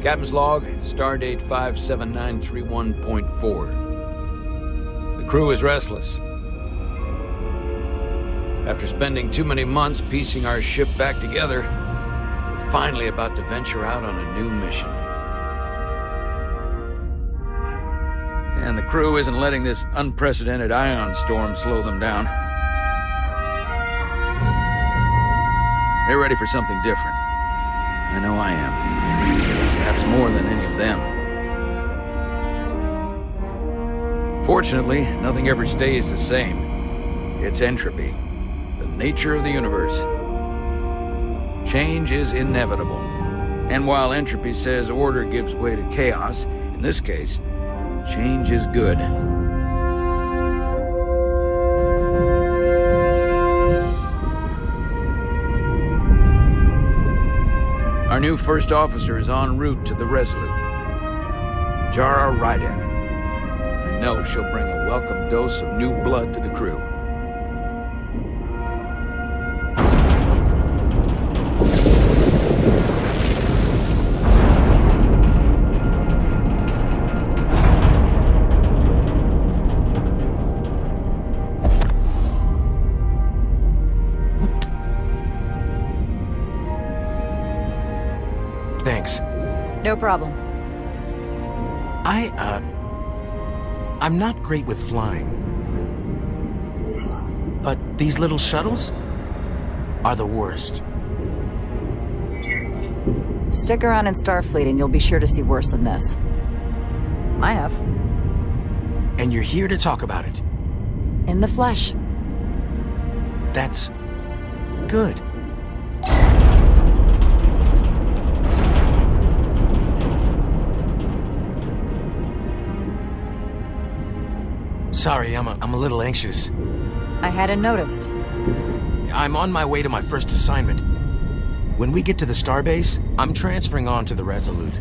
Captain's log, stardate 57931.4. The crew is restless. After spending too many months piecing our ship back together, we're finally about to venture out on a new mission. And the crew isn't letting this unprecedented ion storm slow them down. They're ready for something different. I know I am. Perhaps more than any of them. Fortunately, nothing ever stays the same. It's entropy, the nature of the universe. Change is inevitable. And while entropy says order gives way to chaos, in this case, change is good. Our new first officer is en route to the Resolute. Jara Rydek. I know she'll bring a welcome dose of new blood to the crew. Thanks. No problem. I'm not great with flying. But these little shuttles are the worst. Stick around in Starfleet and you'll be sure to see worse than this. I have. And you're here to talk about it. In the flesh. That's good. Sorry, I'm a little anxious. I hadn't noticed. I'm on my way to my first assignment. When we get to the starbase, I'm transferring on to the Resolute.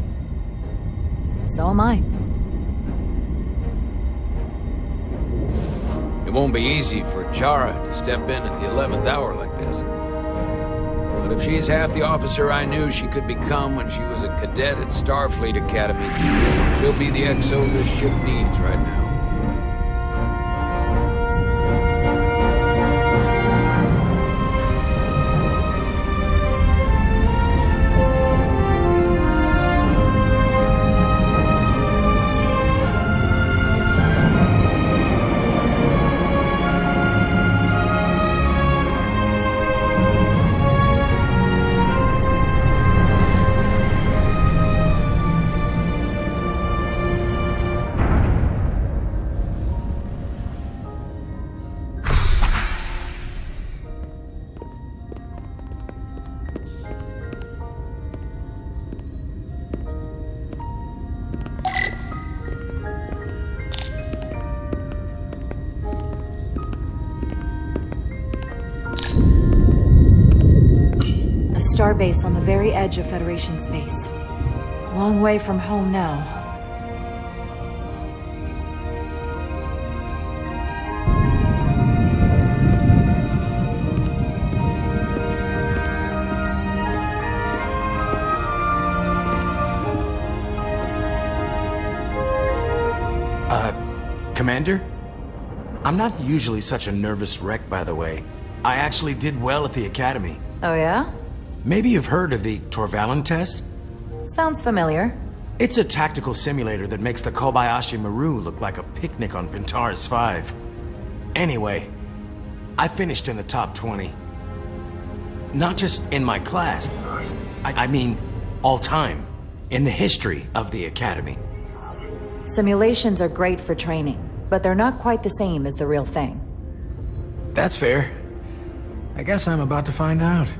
So am I. It won't be easy for Jara to step in at the 11th hour like this. But if she's half the officer I knew she could become when she was a cadet at Starfleet Academy, she'll be the XO this ship needs right now. Starbase on the very edge of Federation space. Long way from home now. Commander? I'm not usually such a nervous wreck, by the way. I actually did well at the Academy. Oh yeah? Maybe you've heard of the Torvalin test? Sounds familiar. It's a tactical simulator that makes the Kobayashi Maru look like a picnic on Pintaris 5. Anyway, I finished in the top 20. Not just in my class. I mean, all time. In the history of the Academy. Simulations are great for training, but they're not quite the same as the real thing. That's fair. I guess I'm about to find out.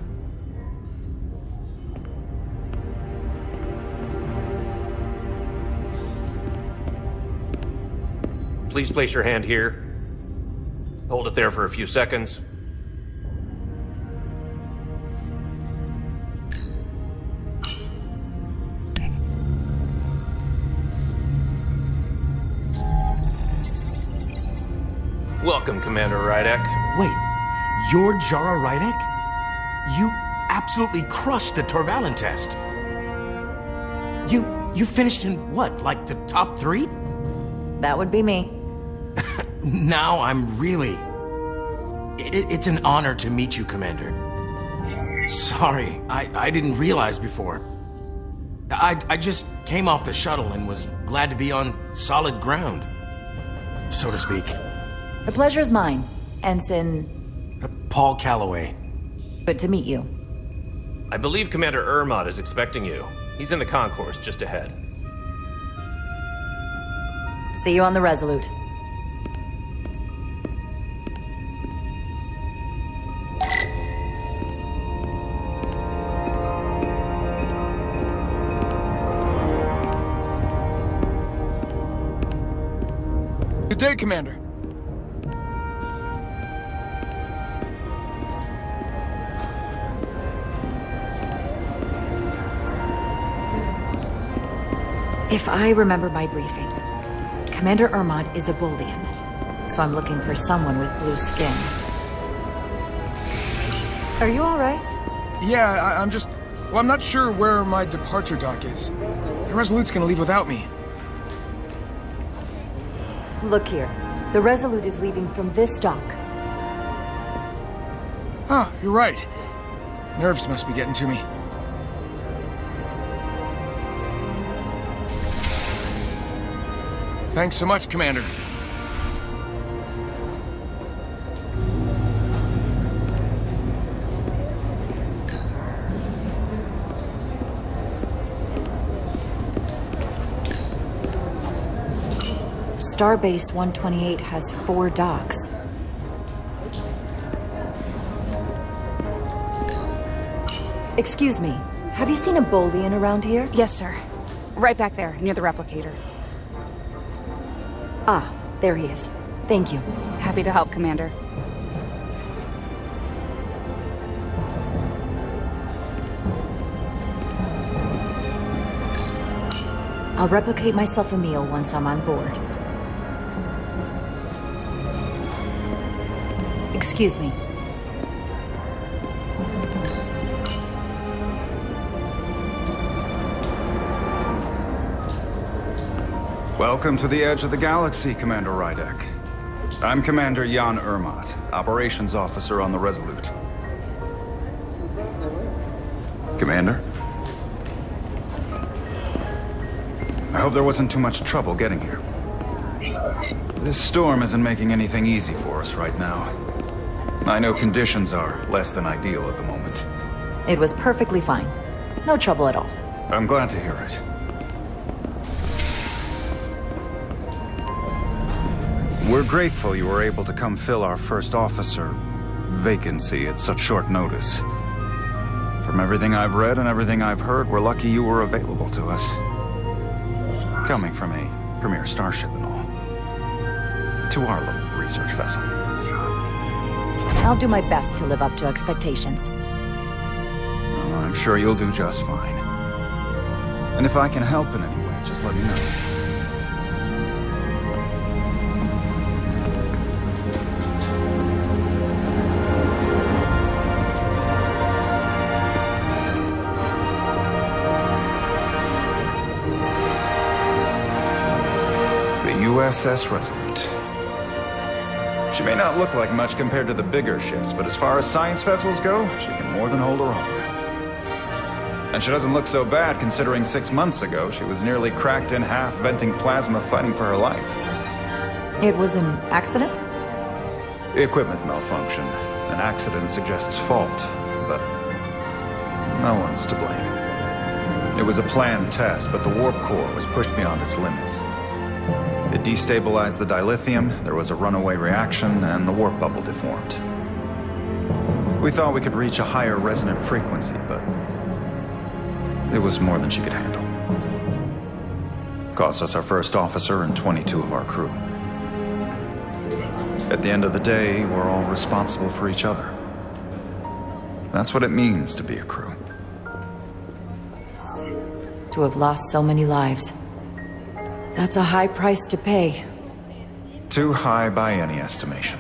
Please place your hand here. Hold it there for a few seconds. Welcome, Commander Rydek. Wait, you're Jara Rydek? You absolutely crushed the Torvalin test. You finished in what, like the top 3? That would be me. Now I'm really... It's an honor to meet you, Commander. Sorry, I didn't realize before. I just came off the shuttle and was glad to be on solid ground, so to speak. The pleasure's mine, Ensign. Paul Calloway. Good to meet you. I believe Commander Ermot is expecting you. He's in the concourse just ahead. See you on the Resolute. Good day, Commander. If I remember my briefing, Commander Ermot is a Bolian, so I'm looking for someone with blue skin. Are you all right? Yeah, I'm just... Well, I'm not sure where my departure dock is. The Resolute's gonna leave without me. Look here. The Resolute is leaving from this dock. Oh, you're right. Nerves must be getting to me. Thanks so much, Commander. Starbase 128 has 4 docks. Excuse me, have you seen a Bolian around here? Yes, sir. Right back there, near the replicator. Ah, there he is. Thank you. Happy to help, Commander. I'll replicate myself a meal once I'm on board. Excuse me. Welcome to the edge of the galaxy, Commander Rydek. I'm Commander Jan Ermot, Operations Officer on the Resolute. Commander? I hope there wasn't too much trouble getting here. This storm isn't making anything easy for us right now. I know conditions are less than ideal at the moment. It was perfectly fine. No trouble at all. I'm glad to hear it. We're grateful you were able to come fill our first officer vacancy at such short notice. From everything I've read and everything I've heard, we're lucky you were available to us. Coming from a premier starship and all. To our little research vessel. I'll do my best to live up to expectations. Oh, I'm sure you'll do just fine. And if I can help in any way, just let me know. U.S.S. Resolute. She may not look like much compared to the bigger ships, but as far as science vessels go, she can more than hold her own. And she doesn't look so bad considering 6 months ago she was nearly cracked in half, venting plasma, fighting for her life. It was an accident? Equipment malfunction. An accident suggests fault, but no one's to blame. It was a planned test, but the warp core was pushed beyond its limits. It destabilized the dilithium, there was a runaway reaction, and the warp bubble deformed. We thought we could reach a higher resonant frequency, but it was more than she could handle. Cost us our first officer and 22 of our crew. At the end of the day, we're all responsible for each other. That's what it means to be a crew. To have lost so many lives. That's a high price to pay. Too high by any estimation.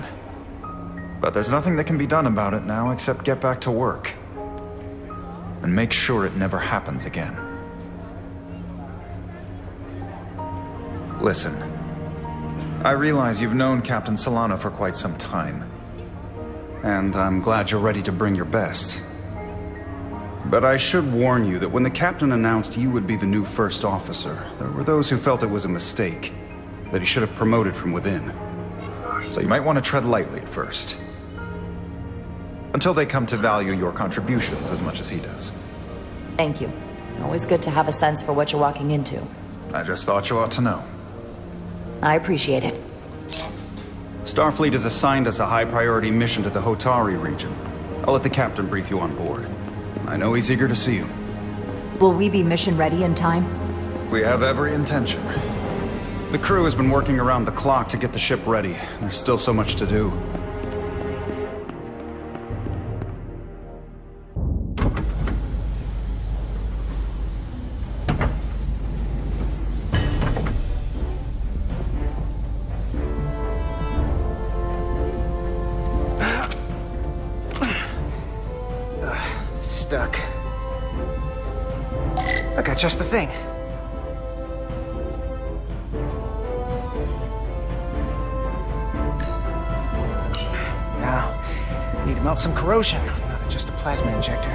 But there's nothing that can be done about it now except get back to work. And make sure it never happens again. Listen, I realize you've known Captain Solano for quite some time. And I'm glad you're ready to bring your best. But I should warn you that when the captain announced you would be the new first officer, there were those who felt it was a mistake, that he should have promoted from within. So you might want to tread lightly at first. Until they come to value your contributions as much as he does. Thank you. Always good to have a sense for what you're walking into. I just thought you ought to know. I appreciate it. Starfleet has assigned us a high-priority mission to the Hotari region. I'll let the captain brief you on board. I know he's eager to see you. Will we be mission ready in time? We have every intention. The crew has been working around the clock to get the ship ready. There's still so much to do. Stuck. I got just the thing. Now, need to melt some corrosion, not just a plasma injector.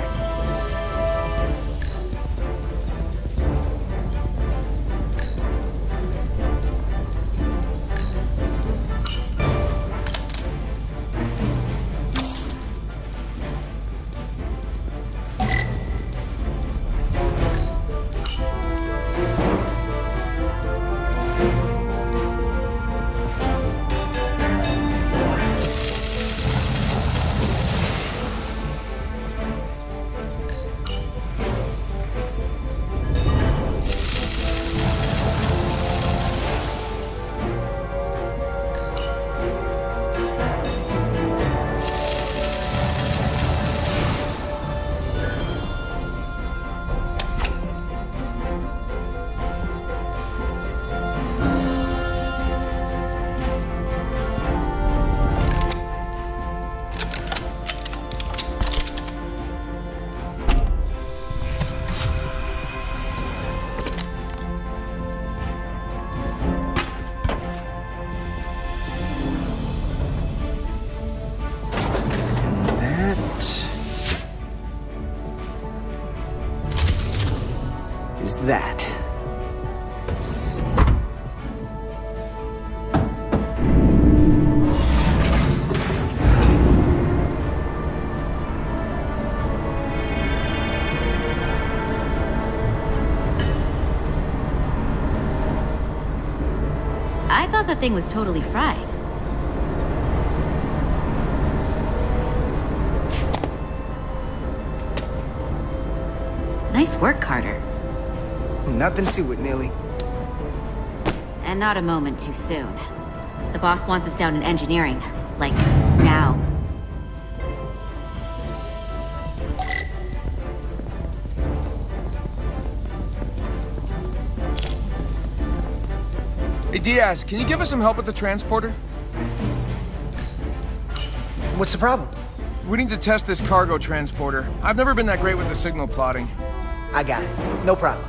That. I thought the thing was totally fried. Nice work, Carter. Nothing to it, Neely. And not a moment too soon. The boss wants us down in engineering. Like, now. Hey, Diaz, can you give us some help with the transporter? What's the problem? We need to test this cargo transporter. I've never been that great with the signal plotting. I got it. No problem.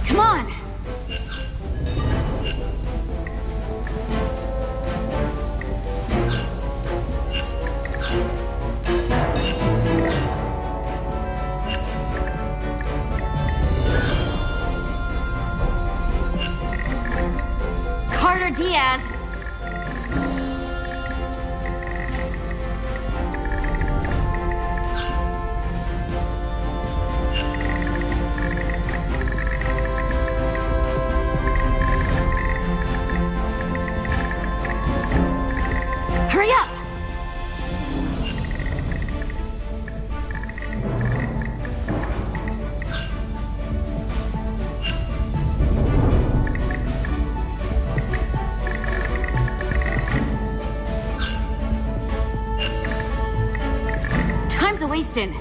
Come on! Carter Diaz! Hurry up! Time's a-wasting.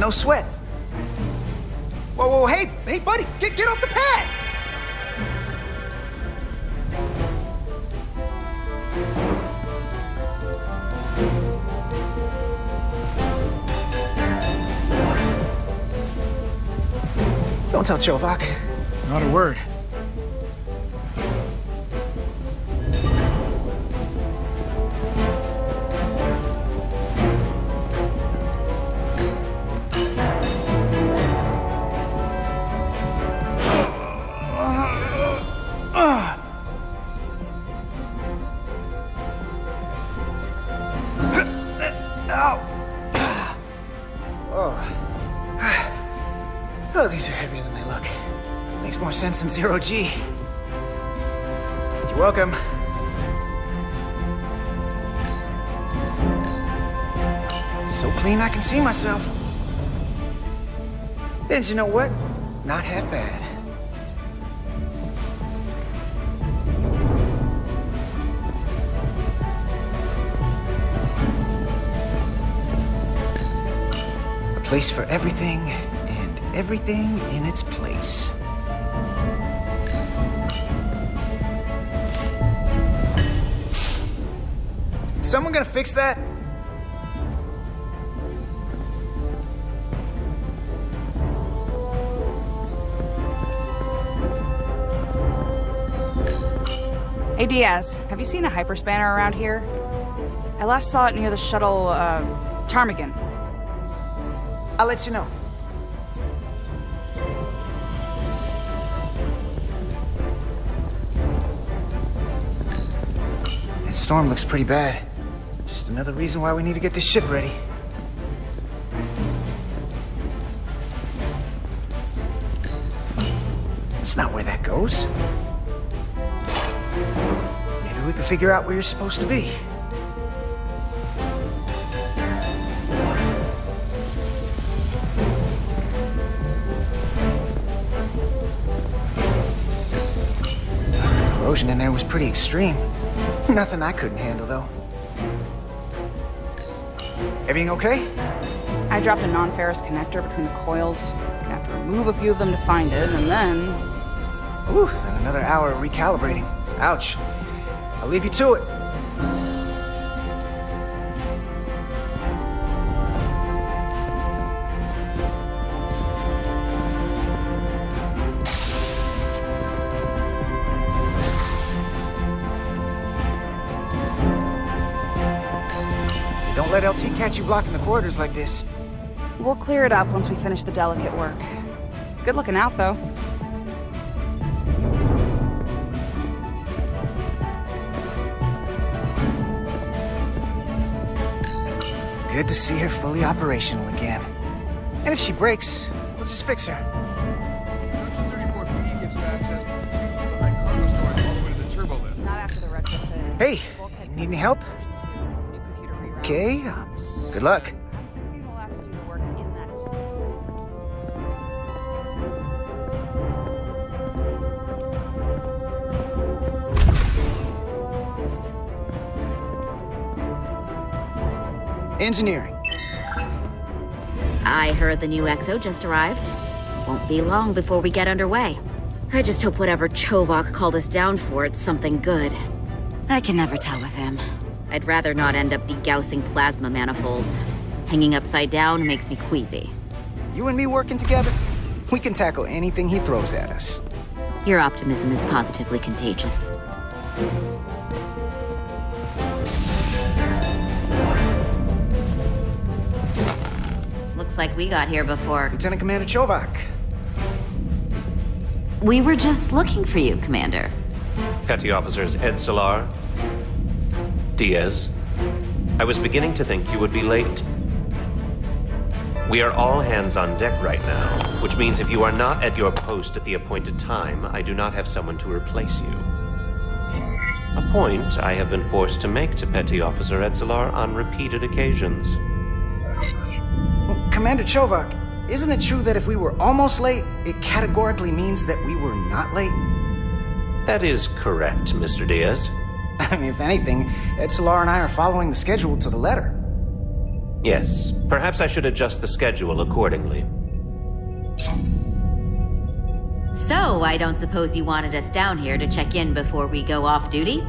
no sweat. Whoa, whoa, hey, buddy, get off the pad! Don't tell Chovak. Not a word. Oh, these are heavier than they look. Makes more sense than zero G. You're welcome. So clean I can see myself. And you know what? Not half bad. A place for everything, and everything in its place. Someone gonna fix that? Hey Diaz, have you seen a hyperspanner around here? I last saw it near the shuttle, Ptarmigan. I'll let you know. That storm looks pretty bad. Just another reason why we need to get this ship ready. That's not where that goes. Maybe we can figure out where you're supposed to be. Corrosion in there was pretty extreme. Nothing I couldn't handle, though. Everything okay? I dropped a non-ferrous connector between the coils. Gonna have to remove a few of them to find it, and then... Ooh, then another hour of recalibrating. Ouch. I'll leave you to it. Don't let LT catch you blocking the corridors like this. We'll clear it up once we finish the delicate work. Good looking out, though. Good to see her fully operational again. And if she breaks, we'll just fix her. Junction 34P gives you access to the tubes behind cargo storage all the way to the turbo lift. Not after the retrofit. Hey, need any help? New computer reroute. Okay, good luck. I'm thinking we'll have to do the work in that. Engineering. I heard the new XO just arrived. Won't be long before we get underway. I just hope whatever Chovak called us down for, it's something good. I can never tell with him. I'd rather not end up degaussing plasma manifolds. Hanging upside down makes me queasy. You and me working together, we can tackle anything he throws at us. Your optimism is positively contagious. Looks like we got here before. Lieutenant Commander Chovak. We were just looking for you, Commander. Petty Officers Ed Solar, Diaz. I was beginning to think you would be late. We are all hands on deck right now, which means if you are not at your post at the appointed time, I do not have someone to replace you. A point I have been forced to make to Petty Officer Edsolar on repeated occasions. Well, Commander Chovak, isn't it true that if we were almost late, it categorically means that we were not late? That is correct, Mr. Diaz. I mean, if anything, Ed Solar and I are following the schedule to the letter. Yes, perhaps I should adjust the schedule accordingly. So, I don't suppose you wanted us down here to check in before we go off duty?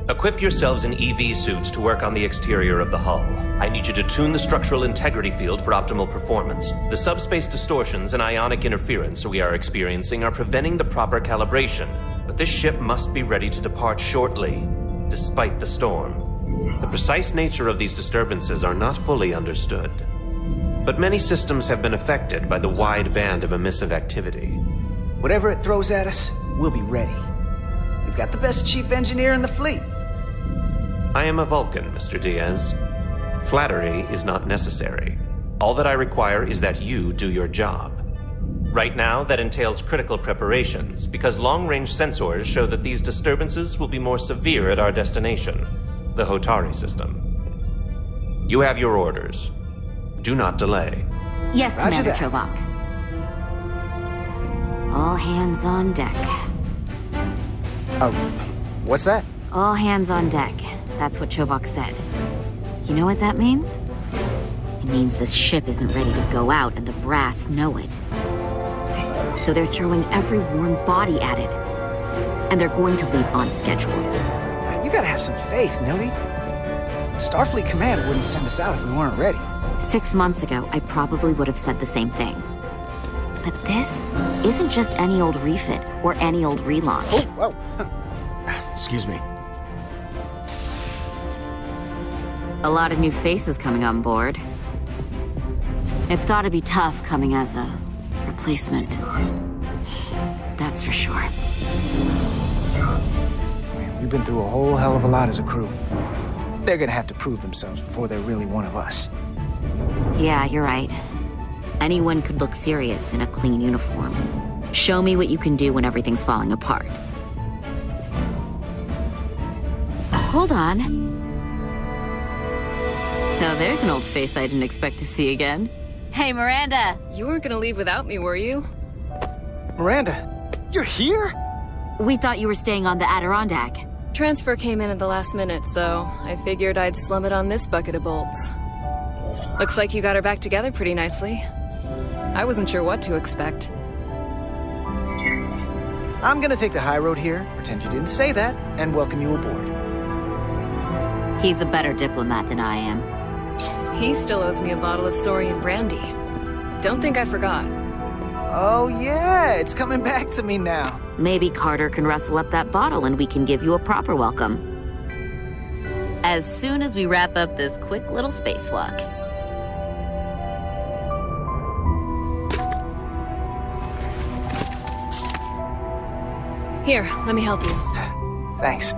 Equip yourselves in EV suits to work on the exterior of the hull. I need you to tune the structural integrity field for optimal performance. The subspace distortions and ionic interference we are experiencing are preventing the proper calibration. But this ship must be ready to depart shortly, despite the storm. The precise nature of these disturbances are not fully understood. But many systems have been affected by the wide band of emissive activity. Whatever it throws at us, we'll be ready. We've got the best chief engineer in the fleet. I am a Vulcan, Mr. Diaz. Flattery is not necessary. All that I require is that you do your job. Right now, that entails critical preparations, because long-range sensors show that these disturbances will be more severe at our destination, the Hotari system. You have your orders. Do not delay. Yes, Roger Commander that. Chovak. All hands on deck. What's that? All hands on deck. That's what Chovak said. You know what that means? It means this ship isn't ready to go out, and the brass know it. So they're throwing every warm body at it. And they're going to leave on schedule. You gotta have some faith, Nelly. Starfleet Command wouldn't send us out if we weren't ready. 6 months ago, I probably would have said the same thing. But this isn't just any old refit or any old relaunch. Oh, whoa. Excuse me. A lot of new faces coming on board. It's gotta be tough coming as a replacement. That's for sure. We've been through a whole hell of a lot as a crew. They're gonna have to prove themselves before they're really one of us. Yeah, you're right. Anyone could look serious in a clean uniform. Show me what you can do when everything's falling apart. Hold on. Now there's an old face I didn't expect to see again. Hey, Miranda! You weren't gonna leave without me, were you? Miranda, you're here? We thought you were staying on the Adirondack. Transfer came in at the last minute, so I figured I'd slum it on this bucket of bolts. Looks like you got her back together pretty nicely. I wasn't sure what to expect. I'm gonna take the high road here, pretend you didn't say that, and welcome you aboard. He's a better diplomat than I am. He still owes me a bottle of Saurian brandy. Don't think I forgot. Oh yeah, it's coming back to me now. Maybe Carter can rustle up that bottle and we can give you a proper welcome. As soon as we wrap up this quick little spacewalk. Here, let me help you. Thanks.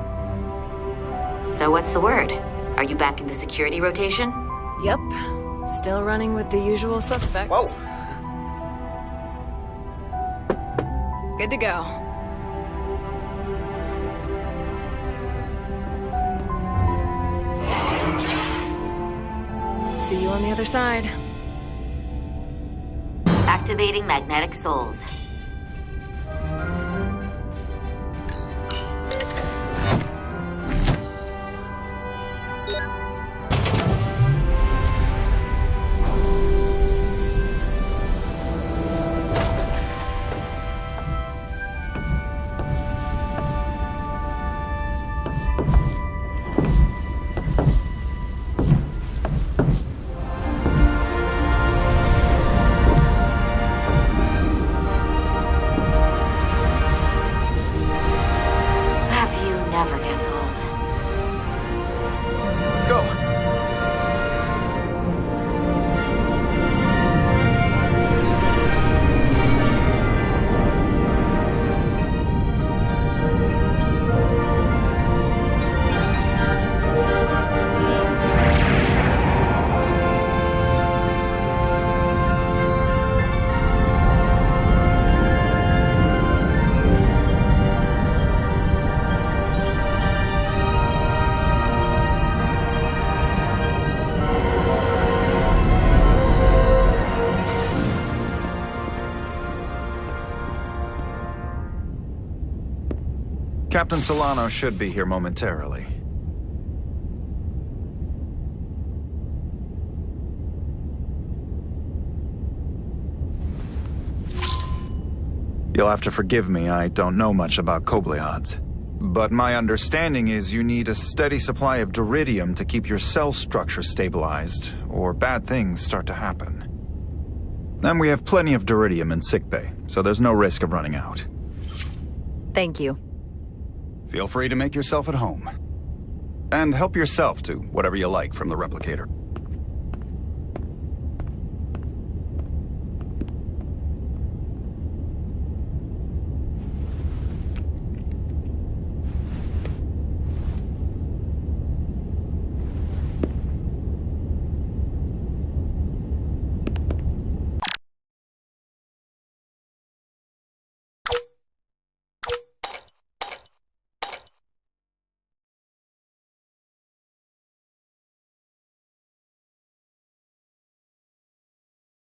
So what's the word? Are you back in the security rotation? Yep. Still running with the usual suspects. Whoa. Good to go. See you on the other side. Activating magnetic souls. Captain Solano should be here momentarily. You'll have to forgive me, I don't know much about Kobleods. But my understanding is you need a steady supply of duridium to keep your cell structure stabilized, or bad things start to happen. And we have plenty of duridium in sickbay, so there's no risk of running out. Thank you. Feel free to make yourself at home. And help yourself to whatever you like from the replicator.